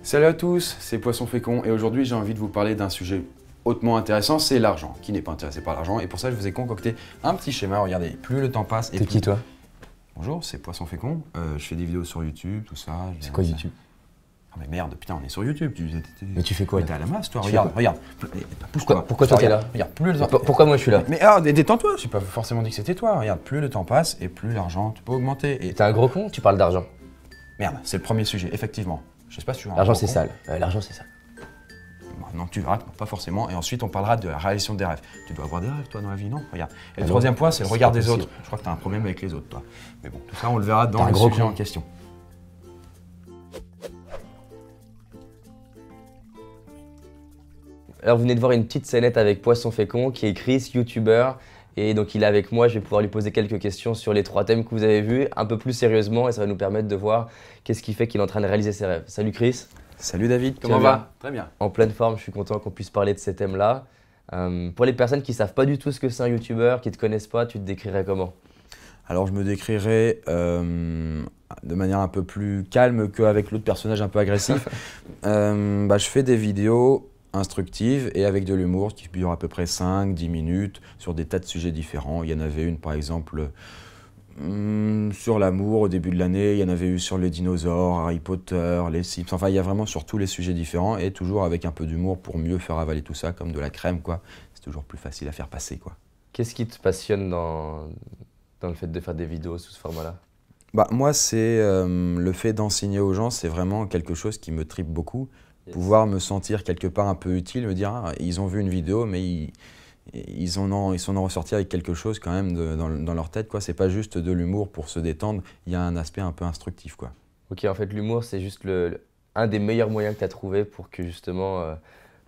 Salut à tous, c'est Poisson Fécond et aujourd'hui j'ai envie de vous parler d'un sujet hautement intéressant, c'est l'argent. Qui n'est pas intéressé par l'argent? Et pour ça je vous ai concocté un petit schéma, regardez, plus le temps passe et T'es qui toi? Bonjour, c'est Poisson Fécond, je fais des vidéos sur YouTube, tout ça. C'est quoi YouTube? Ah mais merde, putain on est sur YouTube. Mais tu fais quoi là? T'es à la masse toi, regarde. Pourquoi toi t'es là? Regarde, plus le temps... Pourquoi moi je suis là? Mais détends-toi, j'ai pas forcément dit que c'était toi. Regarde, plus le temps passe et plus l'argent peut augmenter. Et T'es un gros con, tu parles d'argent. merde, c'est le premier sujet, effectivement. Je sais pas si tu vois. L'argent c'est sale. L'argent c'est sale. Non, tu verras, pas forcément. Et ensuite, on parlera de la réalisation des rêves. Tu dois avoir des rêves, toi, dans la vie, non? Regarde. Et le troisième point, c'est le regard des autres. Je crois que tu as un problème avec les autres, toi. Mais bon, tout ça, on le verra dans le sujet en question. Alors vous venez de voir une petite scénette avec Poisson Fécond qui est Chris, youtubeur. Et donc il est avec moi, je vais pouvoir lui poser quelques questions sur les 3 thèmes que vous avez vus, un peu plus sérieusement, et ça va nous permettre de voir qu'est-ce qui fait qu'il est en train de réaliser ses rêves. Salut Chris. Salut David, comment va? Très bien. En pleine forme, je suis content qu'on puisse parler de ces thèmes-là. Pour les personnes qui ne savent pas du tout ce que c'est un youtubeur, qui ne te connaissent pas, tu te décrirais comment? Alors je me décrirais de manière un peu plus calme qu'avec l'autre personnage un peu agressif. Je fais des vidéos instructives et avec de l'humour qui dure à peu près 5-10 minutes sur des tas de sujets différents. Il y en avait une par exemple sur l'amour au début de l'année, il y en avait eu sur les dinosaures, Harry Potter, les Sims, enfin il y a vraiment sur tous les sujets différents et toujours avec un peu d'humour pour mieux faire avaler tout ça comme de la crème quoi. C'est toujours plus facile à faire passer quoi. Qu'est-ce qui te passionne dans le fait de faire des vidéos sous ce format-là? Moi c'est le fait d'enseigner aux gens, c'est vraiment quelque chose qui me tripe beaucoup. Pouvoir me sentir quelque part un peu utile, me dire ah, ils ont vu une vidéo mais ils sont en ressortis avec quelque chose quand même dans leur tête quoi. C'est pas juste de l'humour pour se détendre, il y a un aspect un peu instructif quoi. Ok, en fait l'humour c'est juste un des meilleurs moyens que tu as trouvé pour que justement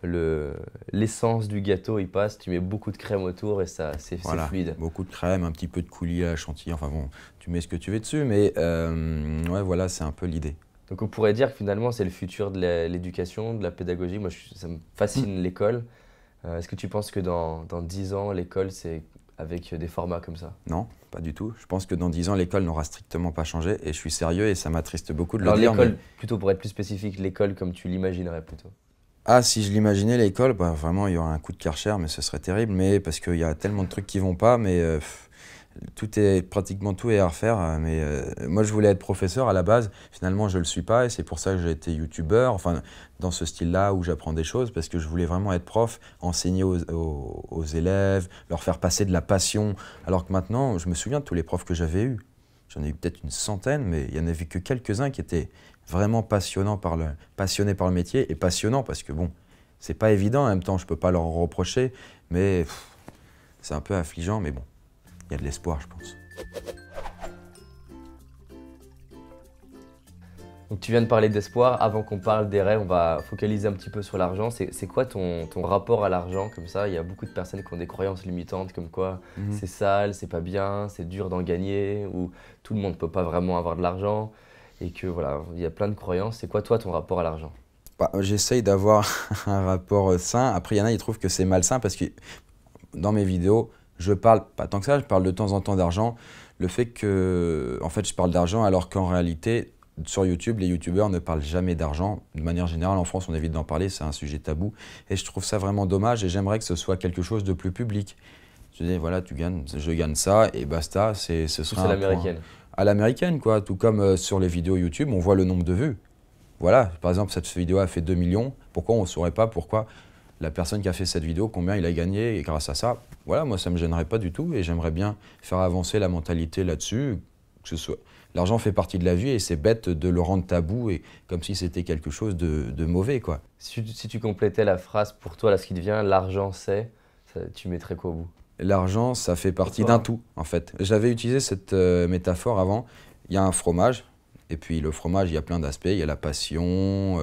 l'essence du gâteau il passe, tu mets beaucoup de crème autour et ça c'est fluide. Beaucoup de crème, un petit peu de coulis à la chantilly, enfin bon, tu mets ce que tu veux dessus mais ouais voilà c'est un peu l'idée. Donc on pourrait dire que finalement c'est le futur de l'éducation, de la pédagogie. Moi ça me fascine l'école. Est-ce que tu penses que dans 10 ans l'école c'est avec des formats comme ça? Non, pas du tout. Je pense que dans 10 ans l'école n'aura strictement pas changé et je suis sérieux et ça m'attriste beaucoup de le dire. Alors l'école, plutôt pour être plus spécifique, l'école comme tu l'imaginerais plutôt? Ah, si je l'imaginais l'école, vraiment il y aurait un coup de Karcher mais ce serait terrible, mais parce qu'il y a tellement de trucs qui vont pas, mais pratiquement tout est à refaire, mais moi je voulais être professeur à la base, finalement je le suis pas et c'est pour ça que j'ai été youtubeur, enfin dans ce style-là où j'apprends des choses parce que je voulais vraiment être prof, enseigner aux élèves, leur faire passer de la passion, alors que maintenant je me souviens de tous les profs que j'avais eus, j'en ai eu peut-être une centaine, mais il y en avait que quelques-uns qui étaient vraiment passionnés par le métier et passionnants parce que bon, c'est pas évident en même temps, je peux pas leur en reprocher, mais c'est un peu affligeant, mais bon. Il y a de l'espoir, je pense. Donc tu viens de parler d'espoir. Avant qu'on parle des rêves, on va focaliser un petit peu sur l'argent. C'est quoi ton rapport à l'argent comme ça? Il y a beaucoup de personnes qui ont des croyances limitantes comme quoi c'est sale, c'est pas bien, c'est dur d'en gagner, ou tout le monde ne peut pas vraiment avoir de l'argent. Et que voilà, il y a plein de croyances. C'est quoi toi ton rapport à l'argent? J'essaye d'avoir un rapport sain. Après, il y en a, ils trouvent que c'est malsain parce que dans mes vidéos, je parle, pas tant que ça, je parle de temps en temps d'argent. Le fait que, en fait, je parle d'argent alors qu'en réalité, sur YouTube, les youtubeurs ne parlent jamais d'argent. De manière générale, en France, on évite d'en parler, c'est un sujet tabou. Et je trouve ça vraiment dommage et j'aimerais que ce soit quelque chose de plus public. Je dis, voilà, je gagne ça et basta, ce sera à l'américaine. À l'américaine, quoi. Tout comme sur les vidéos YouTube, on voit le nombre de vues. Voilà, par exemple, cette vidéo a fait 2 millions. Pourquoi on ne saurait pas pourquoi la personne qui a fait cette vidéo, combien il a gagné et grâce à ça, voilà, moi ça me gênerait pas du tout et j'aimerais bien faire avancer la mentalité là-dessus. L'argent fait partie de la vie et c'est bête de le rendre tabou et comme si c'était quelque chose de mauvais, quoi. Si tu complétais la phrase pour toi, là, ce qui devient l'argent c'est, tu mettrais quoi au bout? L'argent, ça fait partie d'un tout, en fait. J'avais utilisé cette métaphore avant. Il y a un fromage. Et puis le fromage, il y a plein d'aspects, il y a la passion,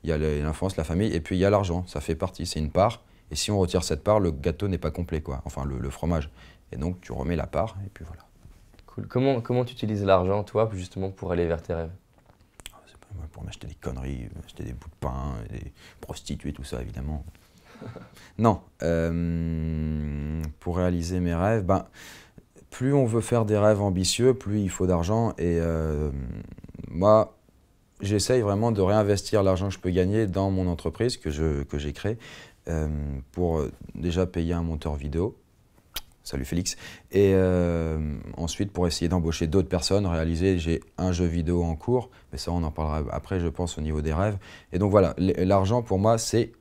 il y a l'enfance, la famille, et puis il y a l'argent, ça fait partie, c'est une part. Et si on retire cette part, le gâteau n'est pas complet, quoi. Enfin, le fromage. Et donc tu remets la part, et puis voilà. Cool. Comment tu utilises l'argent, toi, justement, pour aller vers tes rêves? C'est pas moi, pour m'acheter des conneries, acheter des bouts de pain, des prostituées, tout ça, évidemment. Non, pour réaliser mes rêves, plus on veut faire des rêves ambitieux, plus il faut d'argent. Et moi, j'essaye vraiment de réinvestir l'argent que je peux gagner dans mon entreprise que j'ai créée pour déjà payer un monteur vidéo. Salut Félix. Et ensuite, pour essayer d'embaucher d'autres personnes, j'ai un jeu vidéo en cours, mais ça, on en parlera après, je pense, au niveau des rêves. Et donc voilà, l'argent, pour moi, c'est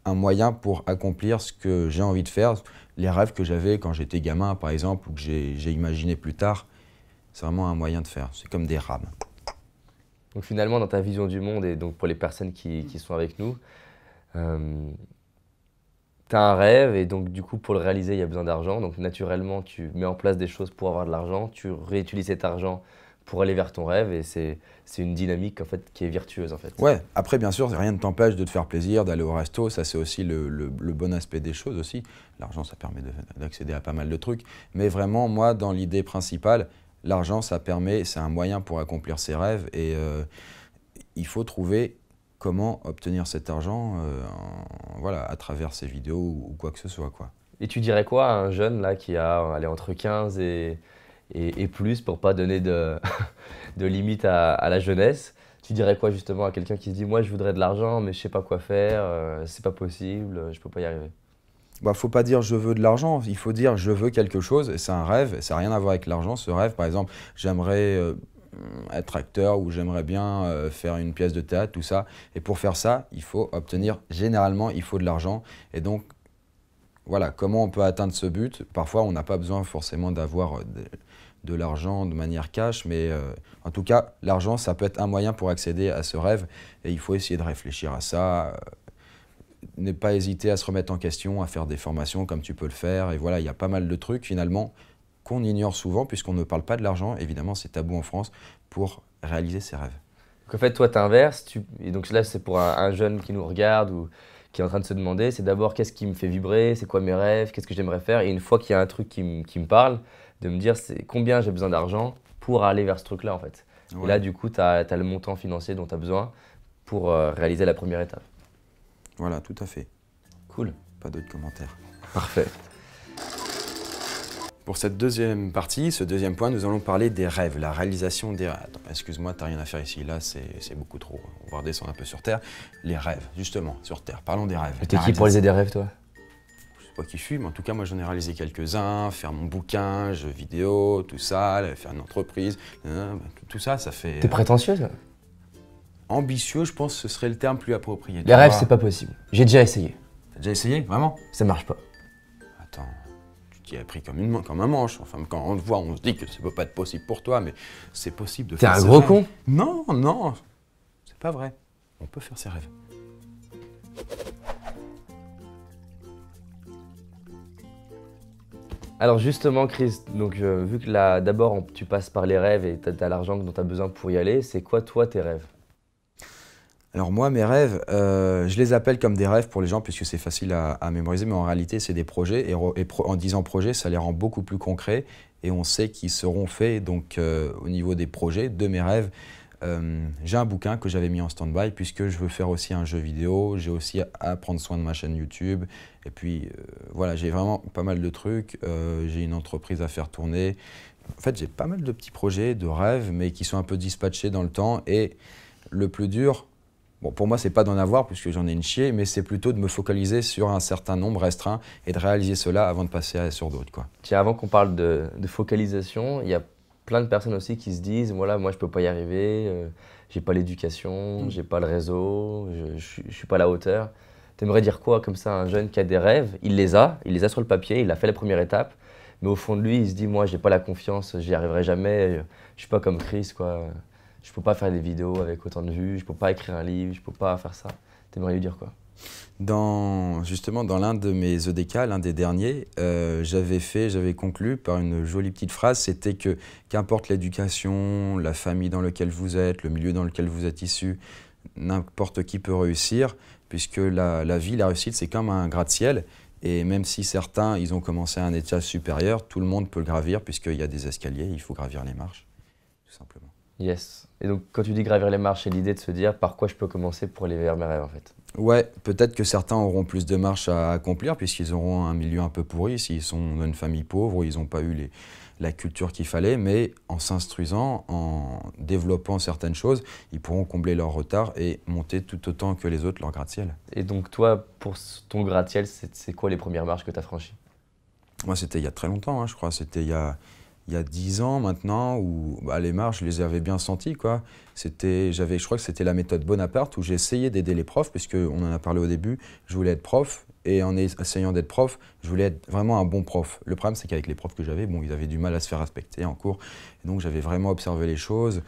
un moyen pour accomplir ce que j'ai envie de faire, les rêves que j'avais quand j'étais gamin, par exemple, ou que j'ai imaginé plus tard. C'est vraiment un moyen de faire. C'est comme des rames. Donc finalement, dans ta vision du monde, et donc pour les personnes qui sont avec nous, tu as un rêve et donc du coup pour le réaliser il y a besoin d'argent, donc naturellement tu mets en place des choses pour avoir de l'argent, tu réutilises cet argent pour aller vers ton rêve et c'est une dynamique en fait qui est virtueuse en fait. Ouais, après bien sûr rien ne t'empêche de te faire plaisir, d'aller au resto, ça c'est aussi le bon aspect des choses aussi. L'argent ça permet d'accéder à pas mal de trucs, mais vraiment moi dans l'idée principale, l'argent ça permet, c'est un moyen pour accomplir ses rêves et il faut trouver comment obtenir cet argent voilà, à travers ces vidéos ou quoi que ce soit, quoi. Et tu dirais quoi à un jeune là, qui a allez, entre 15 et plus, pour pas donner de, de limite à la jeunesse? Tu dirais quoi justement à quelqu'un qui se dit « moi je voudrais de l'argent mais je sais pas quoi faire, c'est pas possible, je peux pas y arriver ». Bah, faut pas dire je veux de l'argent, il faut dire je veux quelque chose, et c'est un rêve, ça n'a rien à voir avec l'argent, ce rêve. Par exemple, j'aimerais être acteur ou j'aimerais bien faire une pièce de théâtre, tout ça. Et pour faire ça, il faut obtenir, généralement, il faut de l'argent. Et donc, voilà, comment on peut atteindre ce but? Parfois, on n'a pas besoin forcément d'avoir de l'argent de manière cash, mais en tout cas, l'argent, ça peut être un moyen pour accéder à ce rêve. Et il faut essayer de réfléchir à ça, ne pas hésiter à se remettre en question, à faire des formations comme tu peux le faire. Et voilà, il y a pas mal de trucs finalement qu'on ignore souvent puisqu'on ne parle pas de l'argent. Évidemment, c'est tabou en France pour réaliser ses rêves. Donc en fait, toi, tu inverses. Et donc là, c'est pour un jeune qui nous regarde ou qui est en train de se demander, c'est d'abord qu'est-ce qui me fait vibrer, c'est quoi mes rêves, qu'est-ce que j'aimerais faire. Et une fois qu'il y a un truc qui me parle, de me dire c'est combien j'ai besoin d'argent pour aller vers ce truc-là en fait. Ouais. Et là, du coup, tu as le montant financier dont tu as besoin pour réaliser la première étape. Voilà, tout à fait. Cool. Pas d'autres commentaires. Parfait. Pour cette deuxième partie, ce deuxième point, nous allons parler des rêves, la réalisation des rêves. Attends, excuse-moi, t'as rien à faire ici, là c'est beaucoup trop. On va redescendre un peu sur Terre. Les rêves, justement, sur Terre, parlons des rêves. T'es qui pour réaliser des rêves, toi? Je sais pas qui je suis, mais en tout cas, moi j'en ai réalisé quelques-uns, faire mon bouquin, jeux vidéo, tout ça, faire une entreprise, tout ça, ça fait... T'es prétentieux, toi? Ambitieux, je pense que ce serait le terme plus approprié. Les rêves, c'est pas possible. J'ai déjà essayé. T'as déjà essayé, vraiment? Ça marche pas. Attends... Tu as pris comme un manche. Enfin, quand on te voit, on se dit que ça peut pas être possible pour toi, mais c'est possible de faire ses rêves. T'es un gros con? Non, non, c'est pas vrai. On peut faire ses rêves. Alors justement, Chris, donc, vu que là, d'abord tu passes par les rêves et tu as l'argent dont tu as besoin pour y aller, c'est quoi toi tes rêves? Alors moi, mes rêves, je les appelle comme des rêves pour les gens puisque c'est facile à mémoriser, mais en réalité, c'est des projets. Et en disant projet, ça les rend beaucoup plus concrets et on sait qu'ils seront faits. Donc au niveau des projets, de mes rêves, j'ai un bouquin que j'avais mis en stand-by puisque je veux faire aussi un jeu vidéo, j'ai aussi à prendre soin de ma chaîne YouTube. Et puis voilà, j'ai vraiment pas mal de trucs, j'ai une entreprise à faire tourner. En fait, j'ai pas mal de petits projets, de rêves, mais qui sont un peu dispatchés dans le temps. Et le plus dur, bon, pour moi, c'est pas d'en avoir puisque j'en ai une chier, mais c'est plutôt de me focaliser sur un certain nombre restreint et de réaliser cela avant de passer sur d'autres, quoi. Tiens, avant qu'on parle de focalisation, il y a plein de personnes aussi qui se disent voilà, moi je peux pas y arriver, j'ai pas l'éducation, j'ai pas le réseau, je suis pas à la hauteur. T'aimerais dire quoi comme ça à un jeune qui a des rêves? Il les a sur le papier, il a fait la première étape, mais au fond de lui, il se dit moi j'ai pas la confiance, j'y arriverai jamais, je suis pas comme Chris, quoi. Je peux pas faire des vidéos avec autant de vues, je peux pas écrire un livre, je peux pas faire ça. T'aimerais lui dire quoi? Justement, dans l'un de mes EDK, l'un des derniers, j'avais conclu par une jolie petite phrase, c'était que qu'importe l'éducation, la famille dans laquelle vous êtes, le milieu dans lequel vous êtes issu, n'importe qui peut réussir, puisque la vie, la réussite, c'est comme un gratte-ciel. Et même si certains, ils ont commencé à un étage supérieur, tout le monde peut le gravir, puisqu'il y a des escaliers, il faut gravir les marches, tout simplement. Yes. Et donc, quand tu dis gravir les marches, c'est l'idée de se dire par quoi je peux commencer pour aller vers mes rêves, en fait. Ouais, peut-être que certains auront plus de marches à accomplir puisqu'ils auront un milieu un peu pourri, s'ils sont d'une famille pauvre ou ils n'ont pas eu la culture qu'il fallait, mais en s'instruisant, en développant certaines choses, ils pourront combler leur retard et monter tout autant que les autres leur gratte-ciel. Et donc, toi, pour ton gratte-ciel, c'est quoi les premières marches que tu as franchies? Moi, c'était il y a très longtemps, hein, je crois. C'était il y a 10 ans maintenant, où bah, les marches, je les avais bien senties, quoi. Je crois que c'était la méthode Bonaparte, où j'ai essayé d'aider les profs, puisqu'on en a parlé au début, je voulais être prof, et en essayant d'être prof, je voulais être vraiment un bon prof. Le problème, c'est qu'avec les profs que j'avais, bon, ils avaient du mal à se faire respecter en cours, et donc j'avais vraiment observé les choses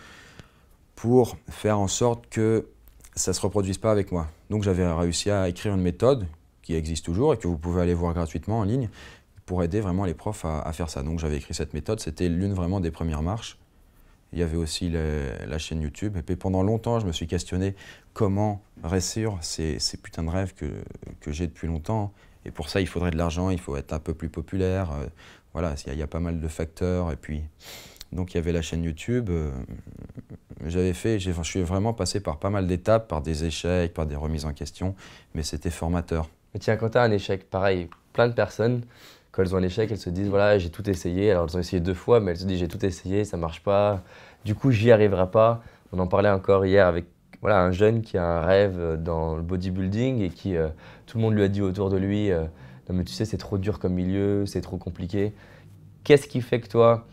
pour faire en sorte que ça ne se reproduise pas avec moi. Donc j'avais réussi à écrire une méthode qui existe toujours et que vous pouvez aller voir gratuitement en ligne, pour aider vraiment les profs à faire ça. Donc j'avais écrit cette méthode, c'était l'une vraiment des premières marches. Il y avait aussi la chaîne YouTube. Et puis pendant longtemps, je me suis questionné comment réussir ces putains de rêves que j'ai depuis longtemps. Et pour ça, il faudrait de l'argent, il faut être un peu plus populaire. Voilà, il y a pas mal de facteurs. Et puis, donc il y avait la chaîne YouTube. Je suis vraiment passé par pas mal d'étapes, par des échecs, par des remises en question. Mais c'était formateur. Mais tiens, quand tu as un échec, pareil, plein de personnes, quand elles ont un échec, elles se disent voilà, j'ai tout essayé. Alors elles ont essayé 2 fois, mais elles se disent j'ai tout essayé, ça marche pas. Du coup, j'y arriverai pas. On en parlait encore hier avec voilà, un jeune qui a un rêve dans le bodybuilding et qui tout le monde lui a dit autour de lui non mais tu sais c'est trop dur comme milieu, c'est trop compliqué. Qu'est-ce qui fait que toi,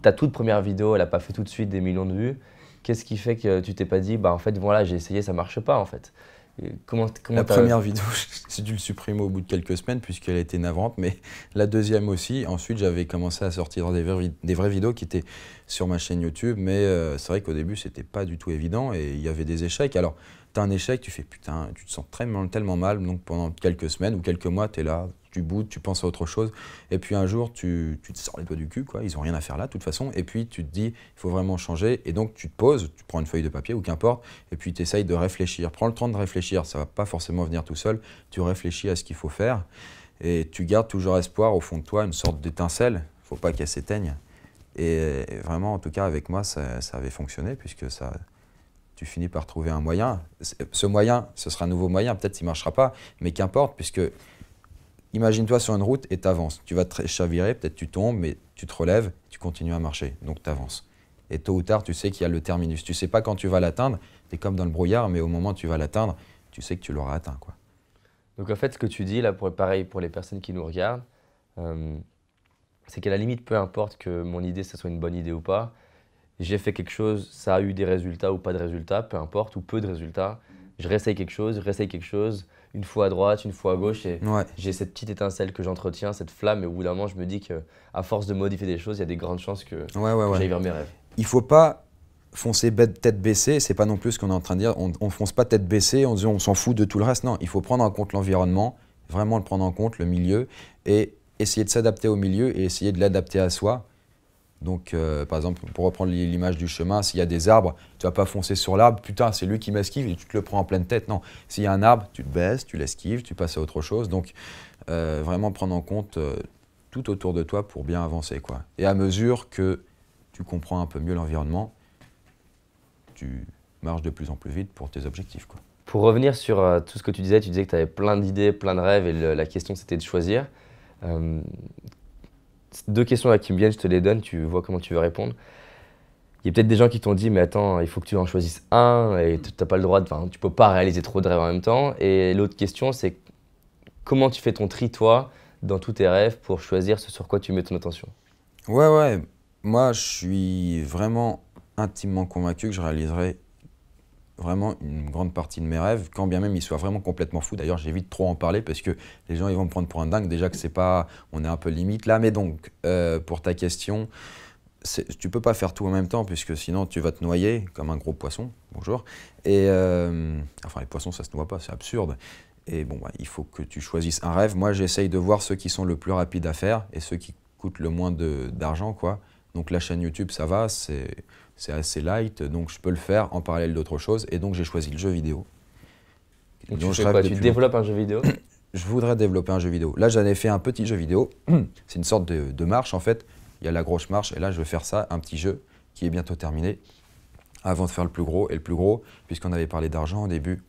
ta toute première vidéo, elle n'a pas fait tout de suite des millions de vues? Qu'est-ce qui fait que tu t'es pas dit bah en fait voilà j'ai essayé, ça marche pas en fait? La première vidéo, j'ai dû le supprimer au bout de quelques semaines puisqu'elle était navrante, mais la deuxième aussi. Ensuite, j'avais commencé à sortir des vraies vidéos qui étaient sur ma chaîne YouTube, mais c'est vrai qu'au début, c'était pas du tout évident et il y avait des échecs. Alors, tu as un échec, tu fais putain, tu te sens tellement mal, donc pendant quelques semaines ou quelques mois, tu es là, tu boudes, tu penses à autre chose, et puis un jour, tu te sors les doigts du cul, quoi. Ils ont rien à faire là, de toute façon, et puis tu te dis, il faut vraiment changer, et donc tu te poses, tu prends une feuille de papier ou qu'importe, et puis tu essayes de réfléchir. Prends le temps de réfléchir, ça va pas forcément venir tout seul, tu réfléchis à ce qu'il faut faire, et tu gardes toujours espoir au fond de toi, une sorte d'étincelle, faut pas qu'elle s'éteigne. Et vraiment, en tout cas, avec moi, ça avait fonctionné, puisque tu finis par trouver un moyen. Ce moyen, ce sera un nouveau moyen, peut-être qu'il ne marchera pas, mais qu'importe, puisque imagine-toi sur une route et tu avances. Tu vas te chavirer, peut-être tu tombes, mais tu te relèves, tu continues à marcher, donc tu avances. Et tôt ou tard, tu sais qu'il y a le terminus. Tu ne sais pas quand tu vas l'atteindre, tu es comme dans le brouillard, mais au moment où tu vas l'atteindre, tu sais que tu l'auras atteint, quoi. Donc en fait, ce que tu dis là, pareil pour les personnes qui nous regardent, c'est qu'à la limite, peu importe que mon idée, ça soit une bonne idée ou pas, j'ai fait quelque chose, ça a eu des résultats ou pas de résultats, peu importe, ou peu de résultats. Je réessaye quelque chose, une fois à droite, une fois à gauche, et Ouais. j'ai cette petite étincelle que j'entretiens, cette flamme, et au bout d'un moment, je me dis qu'à force de modifier des choses, il y a des grandes chances que j'aille vers mes rêves. Il ne faut pas foncer tête baissée, c'est pas non plus ce qu'on est en train de dire. On ne fonce pas tête baissée en disant on s'en fout de tout le reste. Non, il faut prendre en compte l'environnement, vraiment le prendre en compte, le milieu, et essayer de s'adapter au milieu et essayer de l'adapter à soi. Donc, par exemple, pour reprendre l'image du chemin, s'il y a des arbres, tu ne vas pas foncer sur l'arbre, putain, c'est lui qui m'esquive et tu te le prends en pleine tête. Non, s'il y a un arbre, tu te baisses, tu l'esquives, tu passes à autre chose. Donc, vraiment prendre en compte tout autour de toi pour bien avancer, quoi. Et à mesure que tu comprends un peu mieux l'environnement, tu marches de plus en plus vite pour tes objectifs, quoi. Pour revenir sur tout ce que tu disais que tu avais plein d'idées, plein de rêves, et la question c'était de choisir. 2 questions là qui me viennent, je te les donne, tu vois comment tu veux répondre. Il y a peut-être des gens qui t'ont dit mais attends, il faut que tu en choisisses un et tu n'as pas le droit, tu peux pas réaliser trop de rêves en même temps. Et l'autre question c'est comment tu fais ton tri toi dans tous tes rêves pour choisir ce sur quoi tu mets ton attention? Ouais, moi je suis vraiment intimement convaincu que je réaliserai vraiment une grande partie de mes rêves, quand bien même ils soient vraiment complètement fous. D'ailleurs, j'évite trop en parler parce que les gens ils vont me prendre pour un dingue. Déjà que c'est pas, on est un peu limite là. Mais donc, pour ta question, tu peux pas faire tout en même temps puisque sinon tu vas te noyer comme un gros poisson. Bonjour. Et enfin, les poissons ça se noie pas, c'est absurde. Et bon, bah, il faut que tu choisisses un rêve. Moi, j'essaye de voir ceux qui sont le plus rapides à faire et ceux qui coûtent le moins d'argent, quoi. Donc la chaîne YouTube, ça va, c'est assez light, donc je peux le faire en parallèle d'autres choses. Et donc j'ai choisi le jeu vidéo. Donc tu fais quoi? Tu développes un jeu vidéo? Je voudrais développer un jeu vidéo. Là, j'en ai fait un petit jeu vidéo. C'est une sorte de marche, en fait. Il y a la grosse marche, et là, je vais faire ça, un petit jeu qui est bientôt terminé, avant de faire le plus gros. Et le plus gros, puisqu'on avait parlé d'argent au début,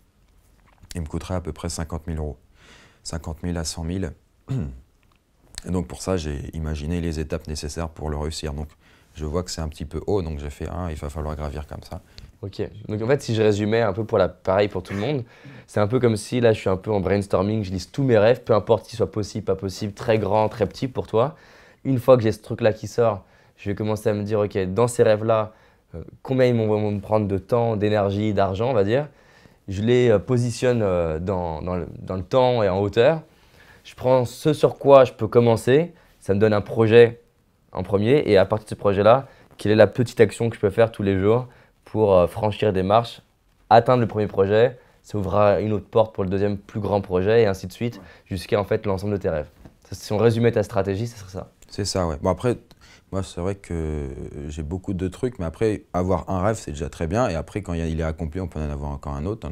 il me coûterait à peu près 50 000 euros. 50 000 à 100 000. Et donc pour ça, j'ai imaginé les étapes nécessaires pour le réussir. Donc je vois que c'est un petit peu haut, donc j'ai fait il va falloir gravir comme ça. Ok, donc en fait si je résumais un peu pareil pour tout le monde, c'est un peu comme si là je suis un peu en brainstorming, je liste tous mes rêves, peu importe qu'ils soient possibles, pas possibles, très grands, très petits pour toi. Une fois que j'ai ce truc-là qui sort, je vais commencer à me dire ok, dans ces rêves-là, combien ils vont me prendre de temps, d'énergie, d'argent on va dire. Je les positionne dans le temps et en hauteur. Je prends ce sur quoi je peux commencer, ça me donne un projet en premier et à partir de ce projet-là, quelle est la petite action que je peux faire tous les jours pour franchir des marches, atteindre le premier projet, ça ouvrira une autre porte pour le deuxième plus grand projet et ainsi de suite jusqu'à en fait l'ensemble de tes rêves. Si on résumait ta stratégie, ce serait ça. C'est ça, ouais. Bon après, moi c'est vrai que j'ai beaucoup de trucs, mais après avoir un rêve c'est déjà très bien et après quand il est accompli on peut en avoir encore un autre,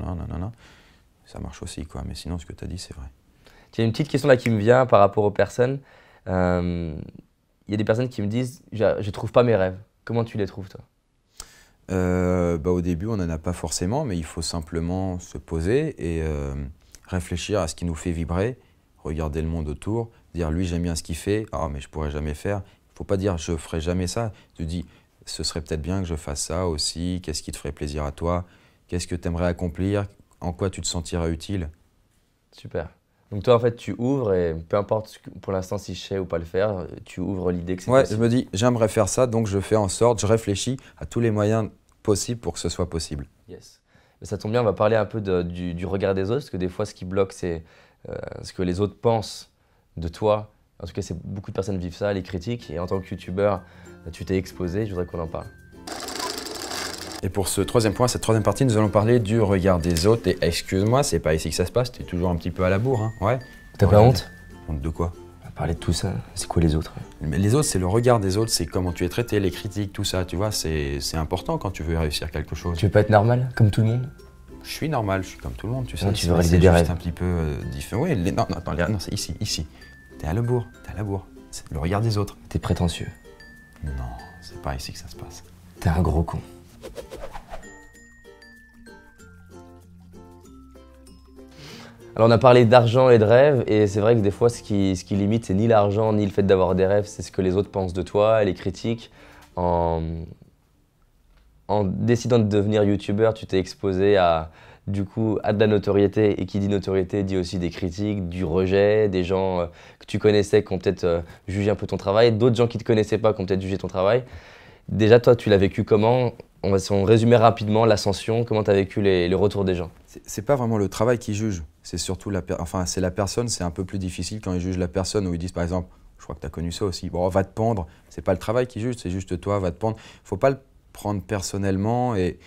ça marche aussi quoi. Mais sinon ce que tu as dit c'est vrai. Il y a une petite question là qui me vient par rapport aux personnes. Il y a des personnes qui me disent je ne trouve pas mes rêves. Comment tu les trouves toi? Au début, on n'en a pas forcément, mais il faut simplement se poser et réfléchir à ce qui nous fait vibrer, regarder le monde autour, dire lui j'aime bien ce qu'il fait, mais je pourrais jamais faire. Il ne faut pas dire je ferai jamais ça. Tu dis ce serait peut-être bien que je fasse ça aussi, qu'est-ce qui te ferait plaisir à toi, qu'est-ce que tu aimerais accomplir, en quoi tu te sentirais utile. Super. Donc toi en fait tu ouvres et peu importe pour l'instant si je sais ou pas le faire, tu ouvres l'idée que c'est possible. Je me dis j'aimerais faire ça, donc je fais en sorte, je réfléchis à tous les moyens possibles pour que ce soit possible. Yes. Mais ça tombe bien, on va parler un peu du regard des autres, parce que des fois ce qui bloque c'est ce que les autres pensent de toi. En tout cas beaucoup de personnes vivent ça, les critiques, et en tant que youtubeur, tu t'es exposé, je voudrais qu'on en parle. Et pour ce troisième point, cette troisième partie, nous allons parler du regard des autres. Et excuse-moi, c'est pas ici que ça se passe, tu es toujours un petit peu à la bourre, hein. Ouais. T'as pas honte? Honte de quoi? On va parler de tout ça. C'est quoi les autres? Mais les autres, c'est le regard des autres, c'est comment tu es traité, les critiques, tout ça, tu vois, c'est important quand tu veux réussir quelque chose. Tu veux pas être normal, comme tout le monde? Je suis normal, je suis comme tout le monde, tu sais. Non, tu veux réaliser des rêves. C'est un petit peu différent. Oui, non, c'est ici. T'es à la bourre, C'est le regard des autres. T'es prétentieux. Non, c'est pas ici que ça se passe. T'es un gros con. Alors on a parlé d'argent et de rêve, et c'est vrai que des fois ce qui limite c'est ni l'argent ni le fait d'avoir des rêves, c'est ce que les autres pensent de toi, les critiques. En décidant de devenir youtubeur, tu t'es exposé à de la notoriété, et qui dit notoriété dit aussi des critiques, du rejet, des gens que tu connaissais qui ont peut-être jugé un peu ton travail, d'autres gens qui ne te connaissaient pas qui ont peut-être jugé ton travail. Déjà toi tu l'as vécu comment? Si on résumait rapidement l'ascension, comment tu as vécu les retours des gens? C'est pas vraiment le travail qui juge, c'est surtout c'est la personne, c'est un peu plus difficile quand ils jugent la personne, où ils disent par exemple, je crois que tu as connu ça aussi, bon, va te pendre, c'est pas le travail qui juge, c'est juste toi, va te pendre. Faut pas le prendre personnellement et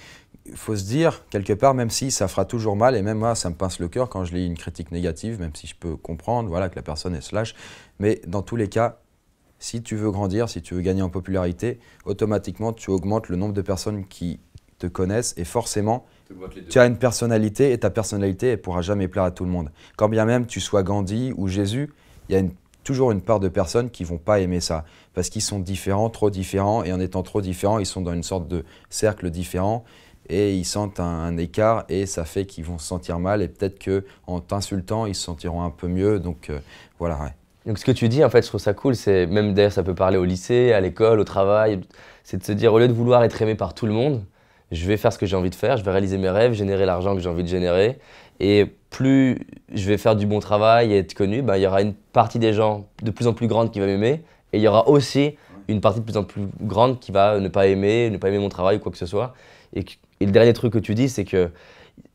il faut se dire, quelque part, même si ça fera toujours mal, et même moi, ça me pince le cœur quand je lis une critique négative, même si je peux comprendre voilà, que la personne est slash, mais dans tous les cas, si tu veux grandir, si tu veux gagner en popularité, automatiquement, tu augmentes le nombre de personnes qui te connaissent et forcément, tu as une personnalité et ta personnalité, elle ne pourra jamais plaire à tout le monde. Quand bien même tu sois Gandhi ou Jésus, il y a toujours une part de personnes qui ne vont pas aimer ça parce qu'ils sont différents, trop différents, et en étant trop différents, ils sont dans une sorte de cercle différent et ils sentent un écart et ça fait qu'ils vont se sentir mal et peut-être qu'en t'insultant, ils se sentiront un peu mieux. Donc voilà, ouais. Donc ce que tu dis, en fait, je trouve ça cool, c'est même d'ailleurs ça peut parler au lycée, à l'école, au travail, c'est de se dire au lieu de vouloir être aimé par tout le monde, je vais faire ce que j'ai envie de faire, je vais réaliser mes rêves, générer l'argent que j'ai envie de générer, et plus je vais faire du bon travail et être connu, il y aura une partie des gens de plus en plus grande qui va m'aimer, et il y aura aussi une partie de plus en plus grande qui va ne pas aimer mon travail ou quoi que ce soit. Et le dernier truc que tu dis, c'est que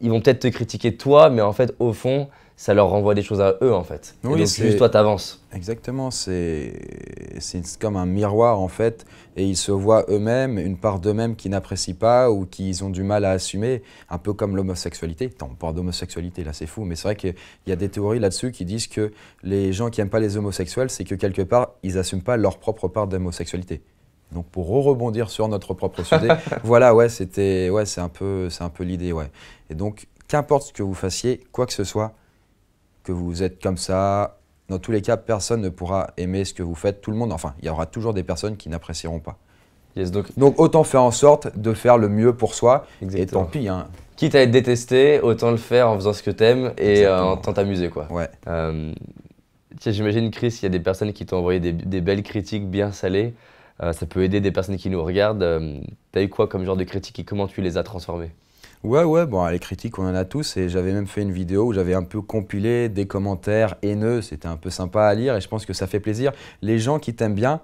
ils vont peut-être te critiquer toi, mais en fait, au fond, ça leur renvoie des choses à eux, en fait. Oui, et donc, juste toi, t'avances. Exactement, c'est comme un miroir, en fait, et ils se voient eux-mêmes, une part d'eux-mêmes qu'ils n'apprécient pas ou qu'ils ont du mal à assumer, un peu comme l'homosexualité. Attends, on parle d'homosexualité, là, c'est fou, mais c'est vrai qu'il y a des théories là-dessus qui disent que les gens qui n'aiment pas les homosexuels, c'est que quelque part, ils n'assument pas leur propre part d'homosexualité. Donc pour rebondir sur notre propre sujet, voilà, ouais, c'est un peu l'idée, ouais. Et donc, qu'importe ce que vous fassiez, quoi que ce soit, que vous êtes comme ça, dans tous les cas, personne ne pourra aimer ce que vous faites. Tout le monde, enfin, il y aura toujours des personnes qui n'apprécieront pas. Yes, Donc autant faire en sorte de faire le mieux pour soi, exactement. et tant pis. Hein. Quitte à être détesté, autant le faire en faisant ce que t'aimes et en t'amuser, quoi. Ouais. Tiens, j'imagine, Chris, il y a des personnes qui t'ont envoyé des belles critiques bien salées. Ça peut aider des personnes qui nous regardent. T'as eu quoi comme genre de critiques et comment tu les as transformées? Ouais, bon, les critiques, on en a tous, et j'avais même fait une vidéo où j'avais un peu compilé des commentaires haineux, c'était un peu sympa à lire, et je pense que ça fait plaisir. Les gens qui t'aiment bien,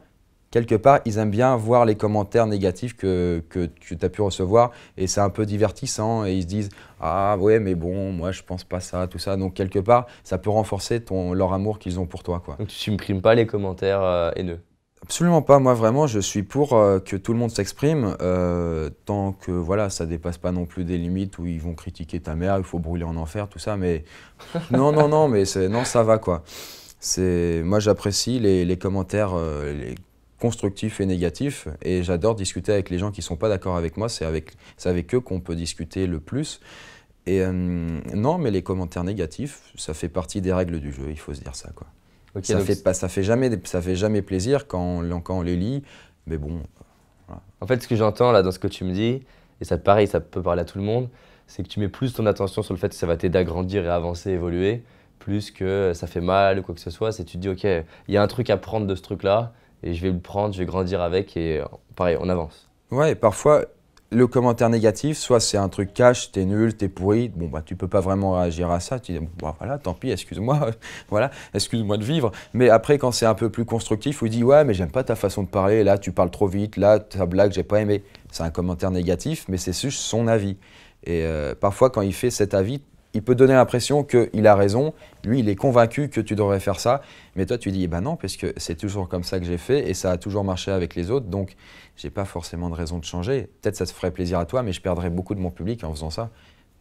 quelque part, ils aiment bien voir les commentaires négatifs que tu as pu recevoir, et c'est un peu divertissant, et ils se disent « Ah ouais, mais bon, moi je pense pas ça, tout ça », donc quelque part, ça peut renforcer leur amour qu'ils ont pour toi, quoi. Donc tu supprimes pas les commentaires haineux. Absolument pas, moi vraiment je suis pour que tout le monde s'exprime, tant que voilà, ça dépasse pas non plus des limites où ils vont critiquer ta mère, il faut brûler en enfer, tout ça, mais non, mais non, ça va quoi. Moi j'apprécie les commentaires constructifs et négatifs, et j'adore discuter avec les gens qui sont pas d'accord avec moi, c'est avec eux qu'on peut discuter le plus. Et non, mais les commentaires négatifs, ça fait partie des règles du jeu, il faut se dire ça quoi. Okay, Ça fait jamais plaisir quand on les lit, mais bon, voilà. en fait, ce que j'entends là dans ce que tu me dis, et ça pareil, ça peut parler à tout le monde, c'est que tu mets plus ton attention sur le fait que ça va t'aider à grandir et à avancer, évoluer, plus que ça fait mal ou quoi que ce soit. C'est tu te dis, ok, il y a un truc à prendre de ce truc-là, et je vais le prendre, je vais grandir avec, et pareil, on avance. Ouais, et parfois, le commentaire négatif, soit c'est un truc cash, t'es nul, t'es pourri, bon bah tu peux pas vraiment réagir à ça, tu dis bon bah, voilà, tant pis, excuse-moi, voilà, excuse-moi de vivre. Mais après quand c'est un peu plus constructif, où il dit ouais mais j'aime pas ta façon de parler, là tu parles trop vite, là ta blague j'ai pas aimé. C'est un commentaire négatif, mais c'est juste son avis. Et parfois quand il fait cet avis, il peut donner l'impression qu'il a raison, lui il est convaincu que tu devrais faire ça, mais toi tu dis bah non parce que c'est toujours comme ça que j'ai fait et ça a toujours marché avec les autres, donc j'ai pas forcément de raison de changer. Peut-être ça te ferait plaisir à toi, mais je perdrais beaucoup de mon public en faisant ça.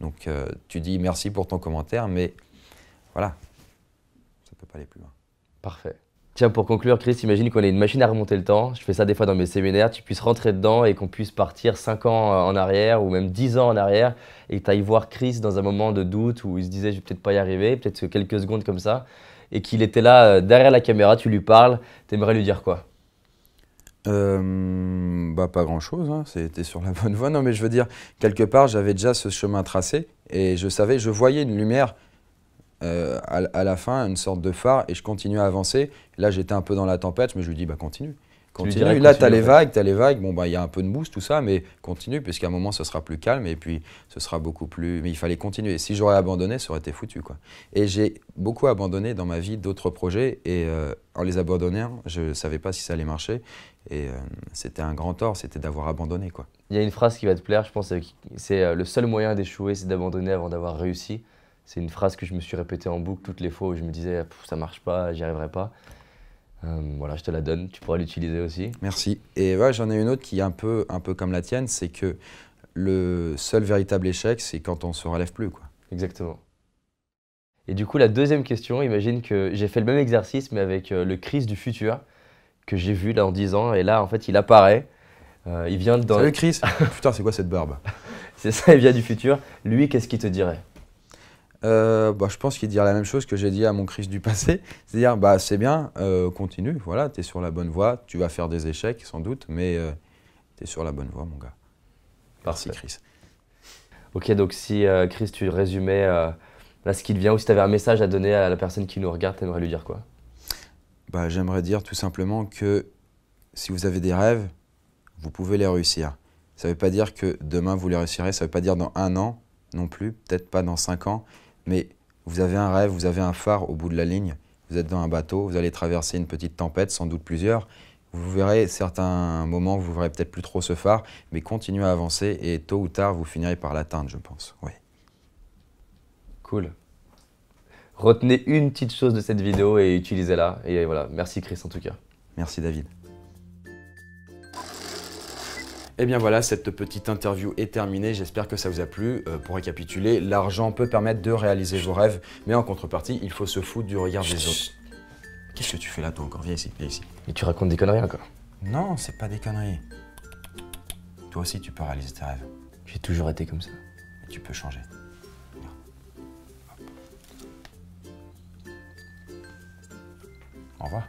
Donc tu dis merci pour ton commentaire, mais voilà, ça peut pas aller plus loin. Parfait. Tiens, pour conclure, Chris, imagine qu'on ait une machine à remonter le temps. Je fais ça des fois dans mes séminaires. Tu puisses rentrer dedans et qu'on puisse partir 5 ans en arrière ou même 10 ans en arrière et que tu ailles voir Chris dans un moment de doute où il se disait je vais peut-être pas y arriver, peut-être quelques secondes comme ça, et qu'il était là derrière la caméra, tu lui parles, t'aimerais lui dire quoi? Bah pas grand-chose, hein. C'était sur la bonne voie. Non mais je veux dire, quelque part j'avais déjà ce chemin tracé et je voyais une lumière à la fin, une sorte de phare, et je continuais à avancer. Là, j'étais un peu dans la tempête, mais je lui dis, bah continue. Tu lui dirais Continue. Là, tu as continue, les en fait. vagues, bon, bah il y a un peu de mousse, tout ça, mais continue, puisqu'à un moment, ce sera plus calme, et puis ce sera beaucoup plus. Mais il fallait continuer. Si j'aurais abandonné, ça aurait été foutu, quoi. Et j'ai beaucoup abandonné dans ma vie d'autres projets, et en les abandonnant, je ne savais pas si ça allait marcher, et c'était un grand tort, c'était d'avoir abandonné, quoi. Il y a une phrase qui va te plaire, je pense, c'est le seul moyen d'échouer, c'est d'abandonner avant d'avoir réussi. C'est une phrase que je me suis répétée en boucle toutes les fois où je me disais ça marche pas, j'y arriverai pas. Voilà, je te la donne, tu pourras l'utiliser aussi. Merci. Et ouais, j'en ai une autre qui est un peu comme la tienne, c'est que le seul véritable échec, c'est quand on se relève plus, quoi. Exactement. Et du coup, la deuxième question, imagine que j'ai fait le même exercice, mais avec le Chris du futur, que j'ai vu là en 10 ans, et là, en fait, il apparaît. Il vient dans... Salut Chris. Putain, c'est quoi cette barbe? C'est ça, il vient du futur. Lui, qu'est-ce qu'il te dirait? Bah, je pense qu'il dirait la même chose que j'ai dit à mon Chris du passé, c'est-à-dire bah, c'est bien, continue, voilà, tu es sur la bonne voie, tu vas faire des échecs sans doute, mais tu es sur la bonne voie mon gars. Merci Parfait. Chris. Ok, donc si Chris, tu résumais là ce qu'il vient, ou si tu avais un message à donner à la personne qui nous regarde, tu aimerais lui dire quoi? Bah, j'aimerais dire tout simplement que si vous avez des rêves, vous pouvez les réussir. Ça ne veut pas dire que demain vous les réussirez, ça ne veut pas dire dans 1 an non plus, peut-être pas dans 5 ans, mais vous avez un rêve, vous avez un phare au bout de la ligne, vous êtes dans un bateau, vous allez traverser une petite tempête, sans doute plusieurs. Vous verrez certains moments, vous verrez peut-être plus trop ce phare, mais continuez à avancer et tôt ou tard, vous finirez par l'atteindre, je pense. Oui. Cool. Retenez une petite chose de cette vidéo et utilisez-la. Et voilà, merci Chris en tout cas. Merci David. Et bien voilà, cette petite interview est terminée, j'espère que ça vous a plu. Pour récapituler, l'argent peut permettre de réaliser vos rêves, mais en contrepartie, il faut se foutre du regard des autres. Qu'est-ce que tu fais là toi encore? Viens ici, viens ici. Mais tu racontes des conneries encore. Non, c'est pas des conneries. Toi aussi tu peux réaliser tes rêves, J'ai toujours été comme ça. mais tu peux changer. Au revoir.